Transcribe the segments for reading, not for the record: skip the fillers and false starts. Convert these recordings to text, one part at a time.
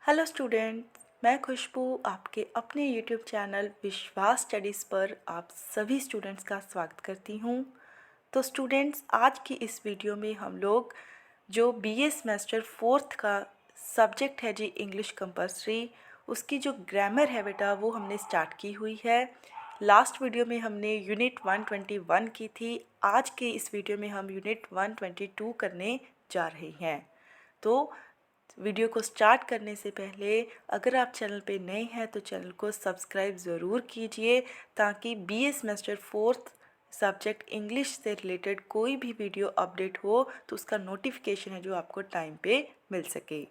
Hello student, मैं खुशबू आपके अपने यूट्यूब चैनल विश्वास स्टडीज़ पर आप सभी स्टूडेंट्स का स्वागत करती हूँ। तो स्टूडेंट्स, आज की इस वीडियो में हम लोग जो बीए सेमेस्टर फोर्थ का सब्जेक्ट है जी इंग्लिश कंपलसरी, उसकी जो ग्रामर है बेटा वो हमने स्टार्ट की हुई है। लास्ट वीडियो में हमने यूनिट 121 की थी। आज के इस वीडियो में हम यूनिट 122 करने जा रहे हैं। तो वीडियो को स्टार्ट करने से पहले अगर आप चैनल पे नए हैं तो चैनल को सब्सक्राइब ज़रूर कीजिए, ताकि BA semester fourth subject English से रिलेटेड कोई भी वीडियो अपडेट हो तो उसका नोटिफिकेशन है जो आपको टाइम पे मिल सके।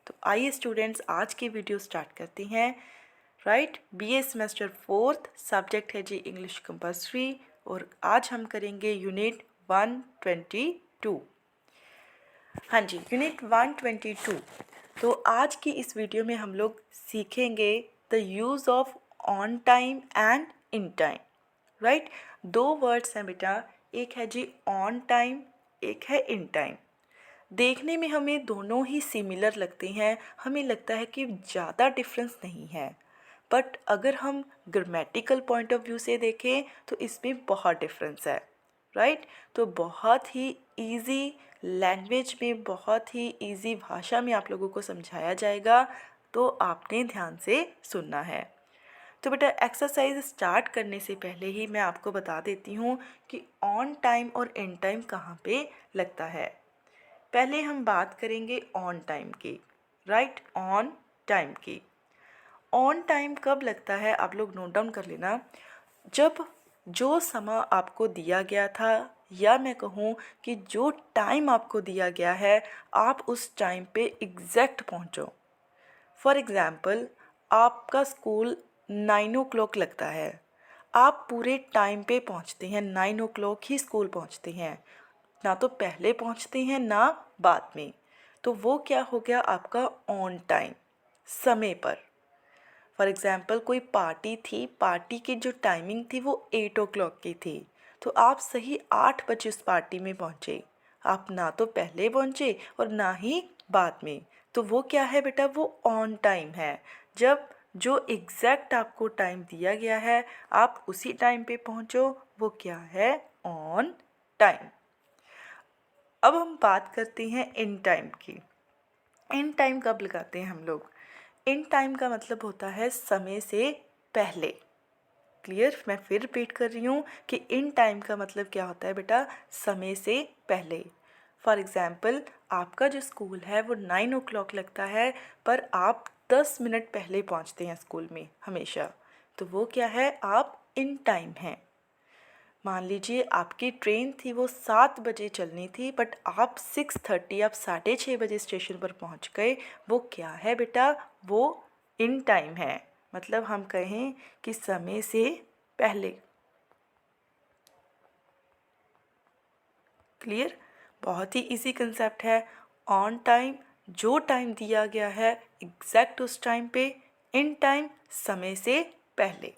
तो आइए स्टूडेंट्स, आज की वीडियो स्टार्ट करते हैं। Right, BA semester fourth subject है जी इंग्लिश कंपलसरी, और आज हम करेंगे यूनिट 122। हाँ जी, यूनिट 122। तो आज की इस वीडियो में हम लोग सीखेंगे the use of on time and in time. Right, दो वर्ड्स हैं बेटा, एक है जी ऑन टाइम, एक है इन टाइम। देखने में हमें दोनों ही सिमिलर लगते हैं, हमें लगता है कि ज़्यादा डिफरेंस नहीं है, बट अगर हम ग्रामेटिकल पॉइंट ऑफ व्यू से देखें तो इसमें बहुत डिफरेंस है। राइट, तो बहुत ही इजी लैंग्वेज में, बहुत ही इजी भाषा में आप लोगों को समझाया जाएगा, तो आपने ध्यान से सुनना है। तो बेटा, एक्सरसाइज स्टार्ट करने से पहले ही मैं आपको बता देती हूँ कि ऑन टाइम और इन टाइम कहाँ पे लगता है। पहले हम बात करेंगे ऑन टाइम की। राइट, ऑन टाइम की। ऑन टाइम कब लगता है आप लोग नोट डाउन कर लेना, जब जो समय आपको दिया गया था, या मैं कहूँ कि जो टाइम आपको दिया गया है आप उस टाइम पे एग्जैक्ट पहुँचो। फॉर एग्ज़ाम्पल, आपका स्कूल 9 o'clock लगता है, आप पूरे टाइम पे पहुँचते हैं, 9 o'clock ही स्कूल पहुँचते हैं, ना तो पहले पहुँचते हैं ना बाद में। तो वो क्या हो गया आपका ऑन टाइम, समय पर। फॉर एग्ज़ाम्पल, कोई पार्टी थी, पार्टी की जो टाइमिंग थी वो 8 o'clock की थी, तो आप सही 8 बजे उस पार्टी में पहुँचे। आप ना तो पहले पहुँचे और ना ही बाद में। तो वो क्या है बेटा, वो ऑन टाइम है। जब जो एग्जैक्ट आपको टाइम दिया गया है आप उसी टाइम पे पहुँचो, वो क्या है, ऑन टाइम। अब हम बात करते हैं इन टाइम की। इन टाइम कब लगाते हैं हम लोग? इन टाइम का मतलब होता है समय से पहले। क्लियर, मैं फिर रिपीट कर रही हूँ कि इन टाइम का मतलब क्या होता है बेटा, समय से पहले। फॉर एग्ज़ाम्पल, आपका जो स्कूल है वो 9 o'clock लगता है, पर आप 10 मिनट पहले पहुँचते हैं स्कूल में हमेशा, तो वो क्या है, आप इन टाइम हैं। मान लीजिए आपकी ट्रेन थी वो 7 बजे चलनी थी, बट आप 6:30, आप 6:30 बजे स्टेशन पर पहुंच गए, वो क्या है बेटा, वो इन टाइम है। मतलब हम कहें कि समय से पहले। क्लियर, बहुत ही इजी कंसेप्ट है। ऑन टाइम, जो टाइम दिया गया है एग्जैक्ट उस टाइम पे। इन टाइम, समय से पहले।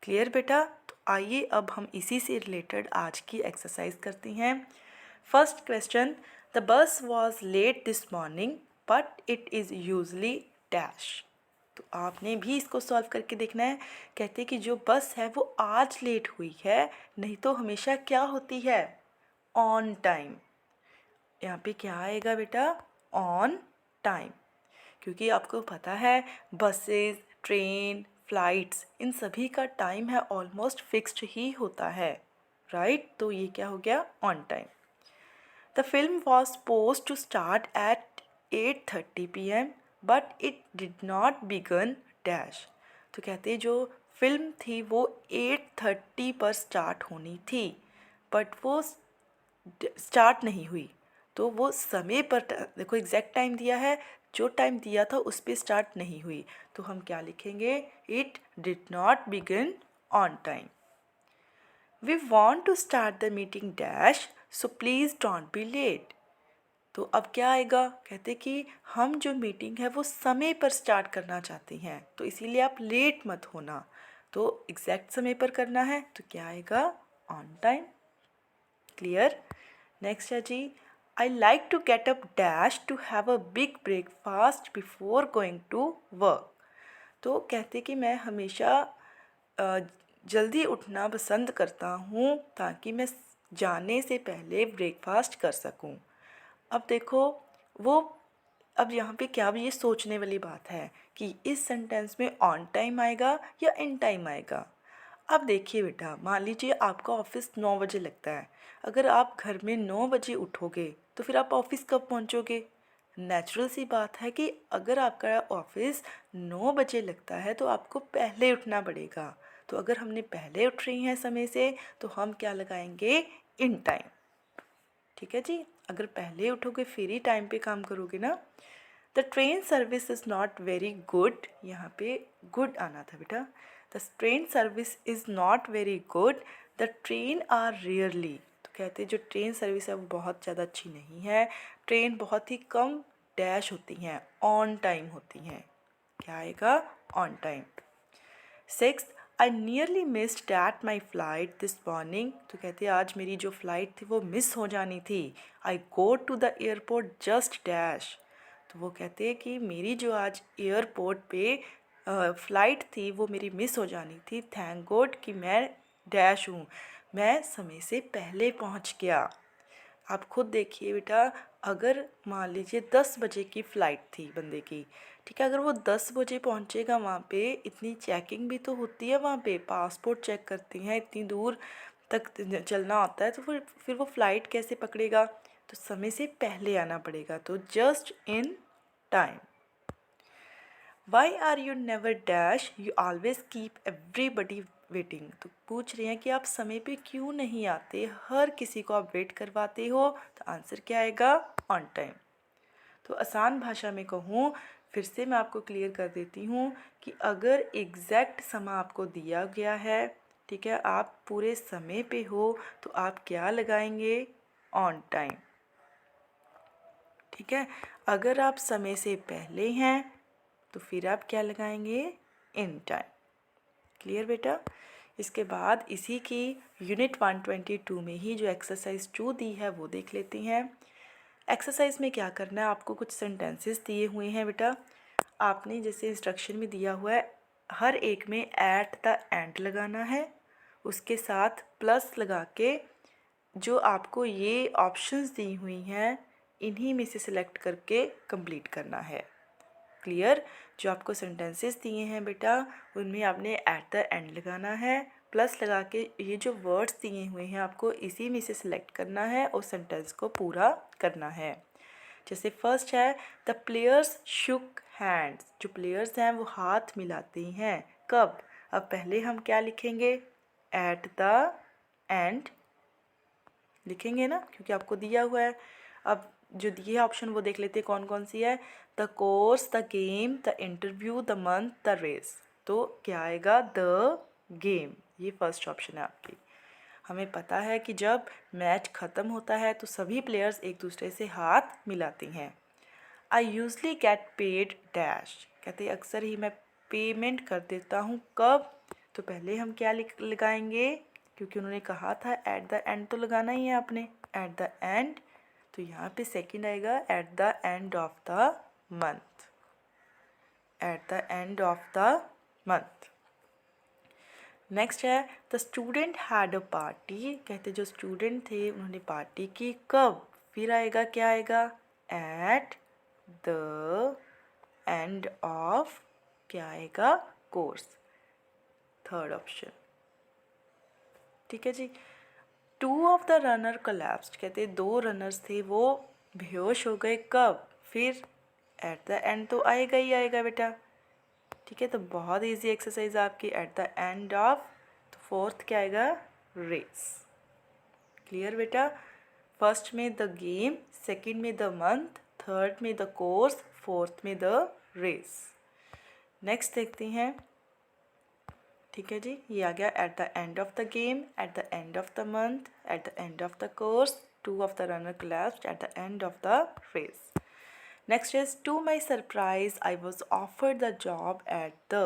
क्लियर बेटा? तो आइए अब हम इसी से रिलेटेड आज की एक्सरसाइज करते हैं। First question, the bus was let this morning but it is usually dash. तो आपने भी इसको सॉल्व करके देखना है। कहते हैं कि जो बस है वो आज लेट हुई है, नहीं तो हमेशा क्या होती है, ऑन टाइम। यहाँ पे क्या आएगा बेटा, ऑन टाइम। क्योंकि आपको पता है बसेस, ट्रेन, फ्लाइट्स, इन सभी का टाइम है ऑलमोस्ट फिक्स्ड ही होता है। राइट, तो ये क्या हो गया, on time. The film was supposed to start at 8:30 PM but it did not begin dash. तो कहते हैं जो फिल्म थी वो 8:30 पर स्टार्ट होनी थी, बट वो स्टार्ट नहीं हुई। तो वो समय पर, देखो एग्जैक्ट टाइम दिया है, जो टाइम दिया था उस पर स्टार्ट नहीं हुई, तो हम क्या लिखेंगे, it did not begin on time. We want to start the meeting dash, so please don't be late. तो अब क्या आएगा, कहते कि हम जो मीटिंग है वो समय पर स्टार्ट करना चाहते हैं, तो इसीलिए आप लेट मत होना। तो एग्जैक्ट समय पर करना है, तो क्या आएगा, ऑन टाइम। क्लियर? नेक्स्ट है जी, I like to get up dash to have a big breakfast before going to work. तो कहते कि मैं हमेशा अ, जल्दी उठना पसंद करता हूँ ताकि मैं जाने से पहले ब्रेकफास्ट कर सकूँ। अब देखो वो अब यहाँ पे क्या ये सोचने वाली बात है कि इस सेंटेंस में ऑन टाइम आएगा या इन टाइम आएगा। अब देखिए बेटा, मान लीजिए आपका ऑफिस 9 बजे लगता है। अगर आप घर में 9 बजे उठोगे तो फिर आप ऑफिस कब पहुँचोगे? नेचुरल सी बात है कि अगर आपका ऑफिस 9 बजे लगता है तो आपको पहले उठना पड़ेगा। तो अगर हमने पहले उठ रही हैं समय से तो हम क्या लगाएंगे? In time. ठीक है जी, अगर पहले उठोगे फिर ही टाइम पे काम करोगे ना। The train service is not very good, यहाँ पे गुड आना था बेटा। The train service is not very good, the train are rarely. तो कहते हैं जो ट्रेन सर्विस है वो बहुत ज़्यादा अच्छी नहीं है, ट्रेन बहुत ही कम डैश होती हैं, ऑन टाइम होती हैं। क्या आएगा? On time. Six, I nearly missed that my flight this morning. तो कहते हैं आज मेरी जो फ़्लाइट थी वो मिस हो जानी थी। I go to the airport just dash. तो वो कहते हैं कि मेरी जो आज एयरपोर्ट पे फ़्लाइट थी वो मेरी मिस हो जानी थी, थैंक गॉड कि मैं डैश हूँ, मैं समय से पहले पहुँच गया। आप खुद देखिए बेटा, अगर मान लीजिए 10 बजे की फ़्लाइट थी बंदे की, ठीक है, अगर वो 10 बजे पहुंचेगा वहाँ पे, इतनी चेकिंग भी तो होती है वहाँ पे, पासपोर्ट चेक करती हैं, इतनी दूर तक चलना होता है, तो फिर वो फ़्लाइट कैसे पकड़ेगा? तो समय से पहले आना पड़ेगा, तो just in time. Why are you never dash, you always keep everybody waiting. तो पूछ रहे हैं कि आप समय पे क्यों नहीं आते, हर किसी को आप वेट करवाते हो। तो आंसर क्या आएगा? On time. तो आसान भाषा में कहूँ, फिर से मैं आपको क्लियर कर देती हूँ कि अगर एग्जैक्ट समय आपको दिया गया है, ठीक है, आप पूरे समय पे हो, तो आप क्या लगाएंगे? On time. ठीक है, अगर आप समय से पहले हैं तो फिर आप क्या लगाएंगे? In time. क्लियर बेटा? इसके बाद इसी की यूनिट 122 में ही जो एक्सरसाइज 2 दी है वो देख लेते हैं। एक्सरसाइज में क्या करना है, आपको कुछ सेंटेंसेस दिए हुए हैं बेटा। आपने जैसे इंस्ट्रक्शन में दिया हुआ है, हर एक में एट द एंड लगाना है, उसके साथ प्लस लगा के जो आपको ये ऑप्शंस दी हुई हैं इन्हीं में से सिलेक्ट करके कंप्लीट करना है। क्लियर? जो आपको सेंटेंसेस दिए हैं बेटा उनमें आपने एट द एंड लगाना है, प्लस लगा के ये जो वर्ड्स दिए हुए हैं आपको इसी में से सिलेक्ट करना है और सेंटेंस को पूरा करना है। जैसे फर्स्ट है, द प्लेयर्स शुक हैंड्स। जो प्लेयर्स हैं वो हाथ मिलाते हैं, कब? अब पहले हम क्या लिखेंगे? एट द एंड लिखेंगे ना, क्योंकि आपको दिया हुआ है। अब जो दिए ऑप्शन वो देख लेते हैं कौन कौन सी है। The course, the game, the interview, the month, the race. तो क्या आएगा? The game. ये फर्स्ट ऑप्शन है आपकी। हमें पता है कि जब मैच ख़त्म होता है तो सभी प्लेयर्स एक दूसरे से हाथ मिलाते हैं। I usually get paid dash. कहते हैं अक्सर ही मैं पेमेंट कर देता हूँ, कब? तो पहले हम क्या लगाएंगे, क्योंकि उन्होंने कहा था एट द एंड, तो लगाना ही है आपने एट द एंड। तो यहाँ पे सेकंड आएगा at the end of the month. At the end of the month. Next है, the student had a party. कहते जो स्टूडेंट थे उन्होंने पार्टी की, कब? फिर आएगा क्या आएगा? एट द एंड ऑफ क्या आएगा? कोर्स। Third option. ठीक है जी। Two of the runner collapsed. कहते दो रनर्स थे वो बेहोश हो गए, कब? फिर एट द एंड तो आएगा ही आएगा बेटा। ठीक है, तो बहुत इजी एक्सरसाइज आपकी, एट द एंड ऑफ। तो फोर्थ क्या आएगा? रेस। क्लियर बेटा? फर्स्ट में द गेम, सेकंड में द मंथ, थर्ड में द कोर्स, फोर्थ में द रेस। नेक्स्ट देखते हैं। ठीक है जी, ये आ गया eight the end of the game, eight the end of the month, at the end of the course, to of the runner collapsed, eight the end of the race. Next is to my surprise I was offered the job at the.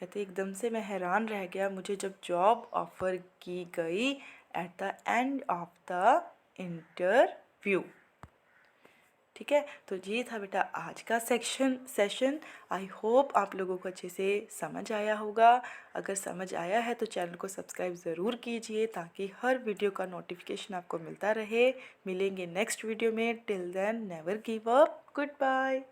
कहते एकदम से मैं हैरान रह गया, मुझे जब job offer की गई eight the end of the interview. ठीक है। तो ये था बेटा आज का सेशन। आई होप आप लोगों को अच्छे से समझ आया होगा। अगर समझ आया है तो चैनल को सब्सक्राइब ज़रूर कीजिए ताकि हर वीडियो का नोटिफिकेशन आपको मिलता रहे। मिलेंगे नेक्स्ट वीडियो में। Till then never give up. Good bye.